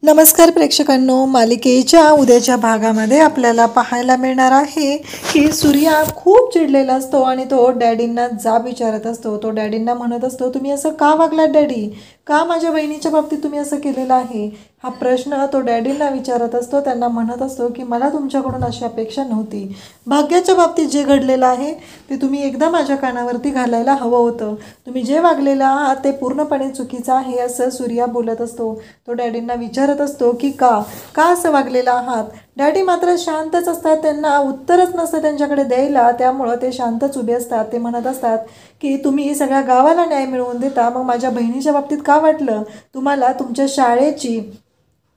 नमस्कार प्रेक्षकांनो, मालिकेच्या उद्याच्या भागामध्ये आपल्याला पाहायला मिळणार आहे की सूर्या खूप चिडलेला असतो आणि तो डॅडींना जाब विचारत असतो। तो डॅडींना म्हणत असतो, तुम्ही असं का वागलात डॅडी? का माझ्या बहिणीच्या बाबतीत तुम्ही असं केलेलं आहे? हा प्रश्न तो डॅडींना विचारत असतो। त्यांना म्हणत असतो की मला तुमच्याकडून अशी अपेक्षा नव्हती। भाग्याच्या बाबतीत जे घडलेलं आहे ते तुम्ही एकदा माझ्या कानावरती घालायला हवं होतं। तुम्ही जे वागलेलं आहात ते पूर्णपणे चुकीचं आहे असं सूर्या बोलत असतो। तो डॅडींना विचारत असतो की का असं वागलेलं आहात? डॅडी मात्र शांतच असतात, त्यांना उत्तरच नसतं त्यांच्याकडे द्यायला, त्यामुळं ते शांतच उभे असतात। ते म्हणत असतात की तुम्ही सगळ्या गावाला न्याय मिळवून देता, मग माझ्या बहिणीच्या बाबतीत का वाटलं? तुम्हाला तुमच्या शाळेची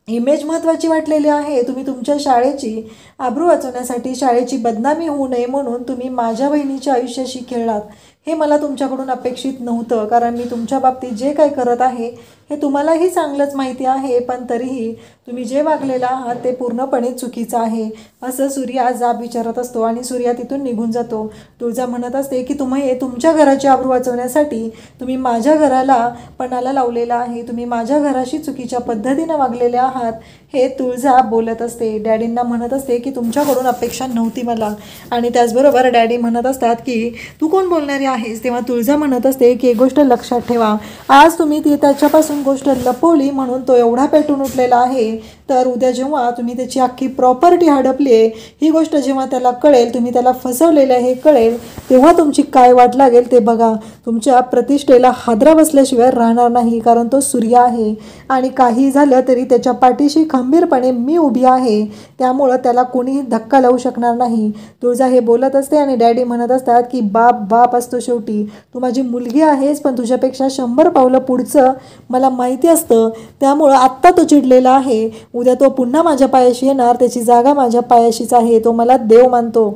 इमेज महत्त्वाची वाटलेली आहे। तुम्ही तुमच्या शाळेची आबरू वाचवण्यासाठी, शाळेची बदनामी होऊ नये म्हणून तुम्ही माझ्या बहिणीच्या आयुष्याशी खेळलात। हे मला तुमच्याकडून अपेक्षित नव्हतं, कारण मी तुमच्या बाबतीत जे काही करत आहे हे तुम्हालाही चांगलंच माहिती आहे, पण तरीही तुम्ही जे वागलेला आहात ते पूर्णपणे चुकीचं आहे असं सूर्या जाब विचारत असतो आणि सूर्या तिथून निघून जातो। तुळजा म्हणत असते की तुम्ही तुमच्या घराची आबरू वाचवण्यासाठी तुम्ही माझ्या घराला पणाला लावलेला आहे, तुम्ही माझ्या घराशी चुकीच्या पद्धतीनं वागलेले आहात, हे तुळजा बोलत असते। डॅडींना म्हणत असते की तुमच्याकडून अपेक्षा नव्हती मला, आणि त्याचबरोबर डॅडी म्हणत असतात की तू कोण बोलणारी आहेस? तेव्हा तुळजा म्हणत असते की एक गोष्ट लक्षात ठेवा, आज तुम्ही ती त्याच्यापासून गोष्ट लपवली म्हणून तो एवढा पेटून उठलेला आहे, तर उद्या जेव्हा तुम्ही त्याची अख्खी प्रॉपर्टी हडपली आहे ही गोष्ट जेव्हा त्याला कळेल, तुम्ही त्याला फसवलेलं हे कळेल, तेव्हा तुमची काय वाट लागेल ते बघा। तुमच्या प्रतिष्ठेला हादरा बसल्याशिवाय राहणार नाही, कारण तो सूर्या आहे आणि काही झालं तरी त्याच्या पाठीशी खंबीरपणे मी उभी आहे, त्यामुळं त्याला कोणीही धक्का लावू शकणार नाही। तुळजा हे बोलत असते आणि डॅडी म्हणत असतात की बाप असतो शेवटी, तू माझी मुलगी आहेस पण तुझ्यापेक्षा 100 पावलं पुढचं मला माहिती असतं, त्यामुळं आत्ता तो चिडलेला आहे, उद्या तो पुन्हा माझ्या पायाशी येणार, त्याची जागा माझ्या पायाशीच आहे, तो मला देव मानतो।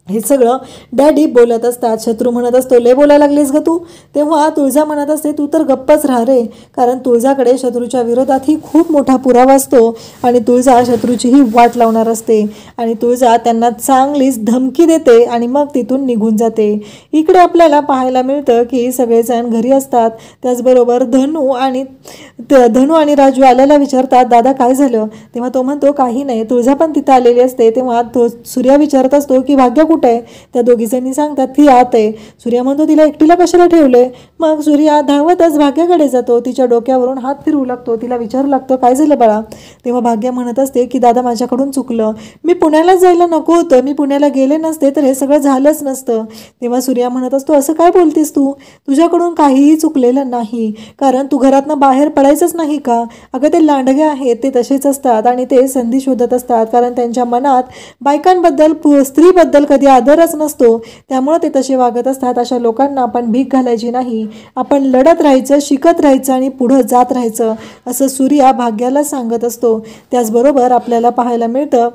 हे सगळं डॅडी बोलत असतात। शत्रू म्हणत असतो, लय बोलायला लागलीस ग तू? तेव्हा तुळजा म्हणत असते, तू तर गप्पच राहा रे, कारण तुळजाकडे शत्रूच्या विरोधातही खूप मोठा पुरावा असतो आणि तुळजा शत्रूचीही वाट लावणार असते आणि तुळजा त्यांना चांगलीच धमकी देते आणि मग तिथून निघून जाते। इकडे आपल्याला पाहायला मिळतं की सगळेजण घरी असतात, त्याचबरोबर धनू आणि राजू आल्याला विचारतात, दादा काय झालं? तेव्हा तो म्हणतो काही नाही। तुळजा पण तिथं आलेली असते, तेव्हा तो सूर्या विचारत असतो की भाग्य कुठे आहे? त्या दोघीजणी सांगतात ती आत आहे। सूर्या म्हणतो, तिला एकटीला कशाला ठेवलंय? मग सूर्या धावतच भाग्याकडे जातो, तिच्या डोक्यावरून हात फिरवू लागतो, तिला विचारू लागतो काय झालं बाळा? तेव्हा भाग्य म्हणत असते की दादा माझ्याकडून चुकलं, मी पुण्याला जायला नको होतं, मी पुण्याला गेले नसते तर हे सगळं झालंच नसतं। तेव्हा सूर्या म्हणत असतो, असं काय बोलतेस तू? तुझ्याकडून काहीही चुकलेलं नाही, कारण तू घरातनं बाहेर पडायचंच नाही का? अगं ते लांडगे आहेत, ते तसेच असतात आणि ते संधी शोधत असतात, कारण त्यांच्या मनात बायकांबद्दल, स्त्रीबद्दल कधी आदरच नसतो, त्यामुळे ते तसे वागत असतात। अशा लोकांना आपण भीक घालायची नाही, आपण लढत राहायचं, शिकत राहायचं आणि पुढं जात राहायचं असं सूर्या भाग्याला सांगत असतो। त्याचबरोबर आपल्याला पाहायला मिळतं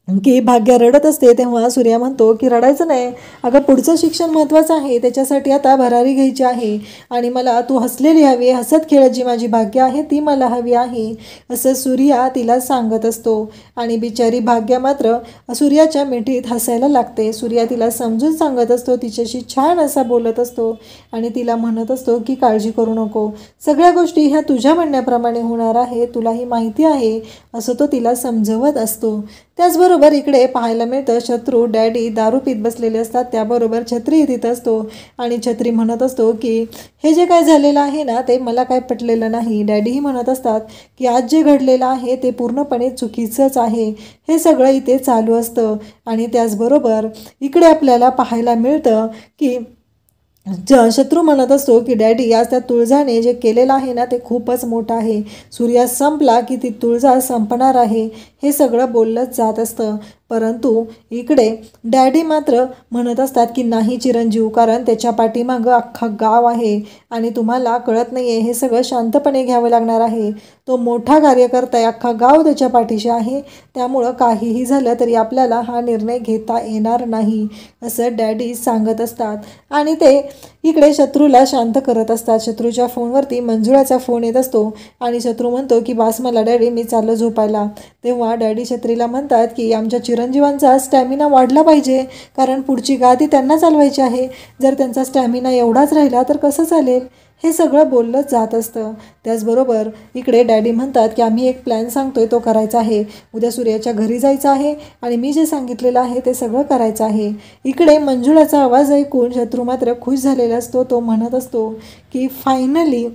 की भाग्य रडत असते, तेव्हा सूर्या म्हणतो की रडायचं नाही, अगं पुढचं शिक्षण महत्त्वाचं आहे, त्याच्यासाठी आता भरारी घ्यायची आहे आणि मला तू हसलेली हवी, हसत खेळत जी माझी भाग्य आहे ती मला हवी आहे असं सूर्या तिला सांगत असतो। आणि बिचारी भाग्य मात्र सूर्याच्या मिठीत हसायला लागते। सूर्या तिला समजून सांगत असतो, तिच्याशी छान असा बोलत असतो आणि तिला म्हणत असतो की काळजी करू नको, सगळ्या गोष्टी ह्या तुझ्या म्हणण्याप्रमाणे होणार आहे, तुलाही माहिती आहे असं तो तिला समजवत असतो। त्याचबरोबर इकडे पाहायला मिळतं शत्रू डॅडी दारू पीत बसलेले असतात, त्याबरोबर छत्री तिथं असतो आणि छत्री म्हणत असतो की हे जे काय झालेलं आहे ना ते मला काय पटलेलं नाही। डॅडीही म्हणत असतात की आज जे घडलेलं आहे ते पूर्णपणे चुकीचंच आहे, हे सगळं इथे चालू असतं। आणि त्याचबरोबर इकडे आपल्याला पाहायला मिळतं की शत्रू म्हणत असतो की डॅडी आज त्या तुळजाने जे केलेलं आहे ना ते खूपच मोठं आहे, सूर्या संपला की ती तुळजा संपणार आहे, हे सगळं बोललंच जात असतं। परंतु इकडे डॅडी मात्र म्हणत असतात की नाही चिरंजीव, कारण त्याच्या पाठीमागं अख्खा गाव आहे आणि तुम्हाला कळत नाही आहे, हे सगळं शांतपणे घ्यावं लागणार आहे, तो मोठा कार्यकर्ता आहे, अख्खा गाव त्याच्या पाठीशी आहे, त्यामुळं काहीही झालं तरी आपल्याला हा निर्णय घेता येणार नाही असं डॅडी सांगत असतात। आणि ते इकडे शत्रूला शांत करत असतात। शत्रूच्या फोनवरती मंजुळाचा फोन येत असतो आणि शत्रू म्हणतो की बास मला डॅडी, मी चाललो झोपायला। तेव्हा डॅडी छत्रीला म्हणतात की आमच्या चिरंजीवांचा स्टॅमिना वाढला पाहिजे, कारण पुढची गादी त्यांना चालवायची आहे, जर त्यांचा स्टॅमिना एवढाच राहिला तर कसं चालेल? हे सगळं बोललं जात असतं. त्याचबरोबर इकडे डॅडी म्हणतात की आम्ही एक प्लॅन सांगतोय तो करायचा आहे. उद्या सूर्याच्या घरी जायचं आहे आणि मी जे सांगितलेलं आहे ते सगळं करायचं आहे. इकडे मंजुळाचा आवाज ऐकून शत्रू मात्र खुश झालेला असतो. तो म्हणत असतो की फायनली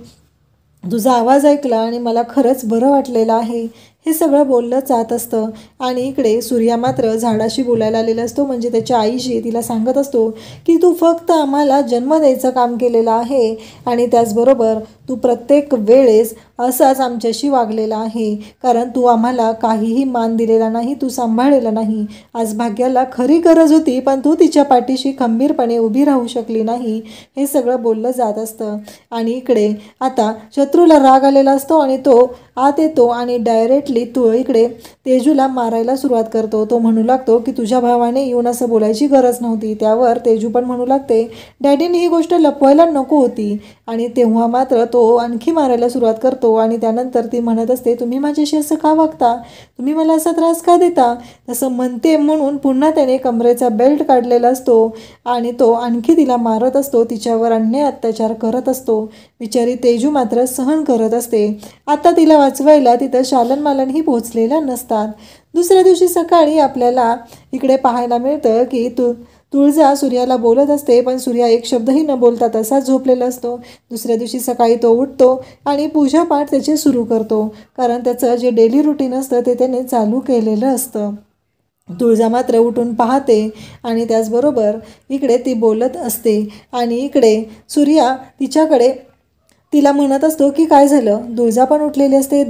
तुझा आवाज ऐकला आणि मला खरंच बरं वाटलेलं आहे. हे सगळं बोललं जात असतं आणि इकडे सूर्या मात्र झाडाशी बोलायला आलेला असतो, म्हणजे त्याच्या आईशी. तिला सांगत असतो की तू फक्त आम्हाला जन्म द्यायचं काम केलेलं आहे आणि त्याचबरोबर तू प्रत्येक वेळेस असाच आमच्याशी वागलेला आहे, कारण तू आम्हाला काहीही मान दिलेला नाही, तू सांभाळलेला नाही. आज भाग्याला खरी गरज होती पण तू तिच्या पाठीशी खंबीरपणे उभी राहू शकली नाही. हे सगळं बोललं जात असतं आणि इकडे आता शत्रूला राग आलेला असतो आणि तो आत येतो आणि डायरेक्टली तो इकडे तेजूला मारायला सुरुवात करतो. तो म्हणू लागतो की तुझ्या भावाने येऊन असं बोलायची गरज नव्हती. त्यावर तेजू पण म्हणू लागते डॅडीने ही गोष्ट लपवायला नको होती. आणि तेव्हा मात्र तो आणखी मारायला सुरुवात करतो आणि त्यानंतर ती म्हणत असते तुम्ही माझ्याशी असं का वागता, तुम्ही मला असा त्रास का देता. तसं म्हणते म्हणून पुन्हा त्याने कमरेचा बेल्ट काढलेला असतो आणि तो आणखी तिला मारत असतो, तिच्यावर अन्याय अत्याचार करत असतो. बिचारी तेजू मात्र सहन करत असते. आता तिला वाचवायला तिथं शालनमालनही पोहोचलेला नसतात. दुसऱ्या दिवशी सकाळी आपल्याला इकडे पाहायला मिळतं की तुळजा सूर्याला बोलत असते पण सूर्या एक शब्दही न बोलता तसाच झोपलेला असतो. दुसऱ्या दिवशी सकाळी तो उठतो आणि पूजापाठ त्याचे सुरू करतो, कारण त्याचं जे डेली रुटीन असतं ते त्याने चालू केलेलं असतं. तुळजा मात्र उठून पाहते आणि त्याचबरोबर इकडे ती बोलत असते आणि इकडे सूर्या तिला म्हणत असतो की काय झालं. तुळजा पण उठलेली असते.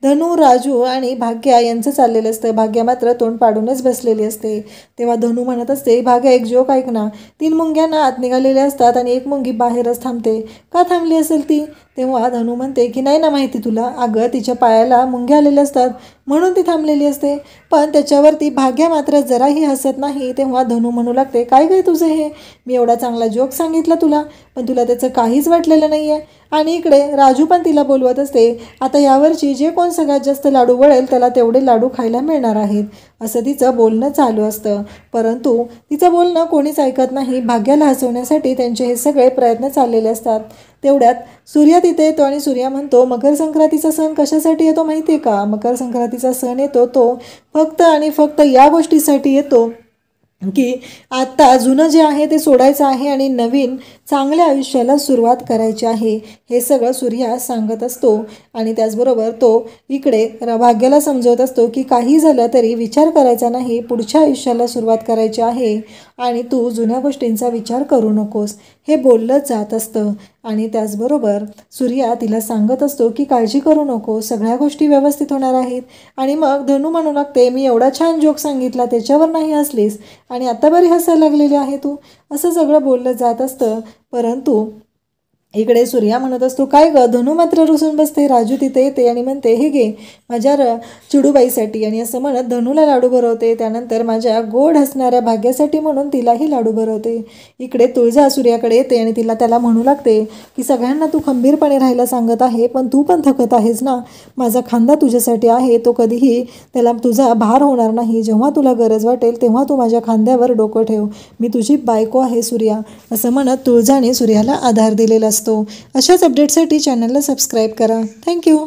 धनु, राजू आणि भाग्या यांचं चाललेलं असतं. भाग्या मात्र तोंड पाडूनच बसलेली असते. तेव्हा धनु म्हणत असते भाग्या एक जोक ऐक ना. 3 मुंग्यांना आत निघालेल्या असतात आणि एक मुंगी बाहेरच थांबते. का थांबली असेल ती. तेव्हा धनु म्हणते की नाही ना माहिती तुला, अगं तिच्या पायाला मुंग्या आलेल्या असतात म्हणून ती थांबलेली असते. पण त्याच्यावरती भाग्या मात्र जराही हसत नाही. तेव्हा धनु म्हणू लागते काय काय तुझं हे, मी एवढा चांगला जोक सांगितला तुला पण तुला त्याचं काहीच वाटलेलं नाही आहे. आणि इकडे राजू पण तिला बोलवत असते आता यावरची जे कोण सगळ्यात जास्त लाडू वळेल त्याला तेवढे लाडू खायला मिळणार आहेत, असं तिचं बोलणं चालू असतं. परंतु तिचं बोलणं कोणीच ऐकत नाही. भाग्याला हसवण्यासाठी त्यांचे हे सगळे प्रयत्न चाललेले असतात. तेवढ्यात सूर्या तिथे येतो आणि सूर्या म्हणतो मकर संक्रांतीचा सण कशासाठी येतो माहिती आहे का. मकर संक्रांतीचा सण येतो तो फक्त आणि फक्त या गोष्टीसाठी येतो की आता जुनं जे आहे ते सोडायचं आहे आणि नवीन चांगल्या आयुष्याला सुरुवात करायची आहे. हे सगळं सूर्या सांगत असतो आणि त्याचबरोबर तो इकडे भाग्याला समजवत असतो की काही झालं तरी विचार करायचा नाही, पुढच्या आयुष्याला सुरुवात करायची आहे आणि तू जुन्या गोष्टींचा विचार करू नकोस. हे बोललं जात असतं आणि त्याचबरोबर सूर्या तिला सांगत असतो की काळजी करू नको, सगळ्या गोष्टी व्यवस्थित होणार आहेत. आणि मग धनु म्हणू लागते मी एवढा छान जोक सांगितला त्याच्यावर नाही हसलीस आणि आता बरी हसायला लागलेली आहे तू. असं सगळं बोललं जात असतं. परंतु इकडे सूर्या म्हणत असतो काय ग. धनु मात्र रुसून बसते. राजू तिथे येते आणि म्हणते हे घे माझ्या चिडूबाईसाठी, आणि असं म्हणत धनुला लाडू भरवते. त्यानंतर माझ्या गोड हसणाऱ्या भाग्यासाठी म्हणून तिलाही लाडू भरवते. इकडे तुळजा सूर्याकडे येते आणि त्याला म्हणू लागते की सगळ्यांना तू खंबीरपणे राहायला सांगत आहे पण तू पण थकत आहेस ना. माझा खांदा तुझ्यासाठी आहे, तो कधीही त्याला तुझा भार होणार नाही. जेव्हा तुला गरज वाटेल तेव्हा तू माझ्या खांद्यावर डोकं ठेव, मी तुझी बायको आहे सूर्या. असं म्हणत तुळजाने सूर्याला आधार दिलेला असतो. अशाच अपडेटसाठी चॅनलला सबस्क्राईब करा. थँक्यू.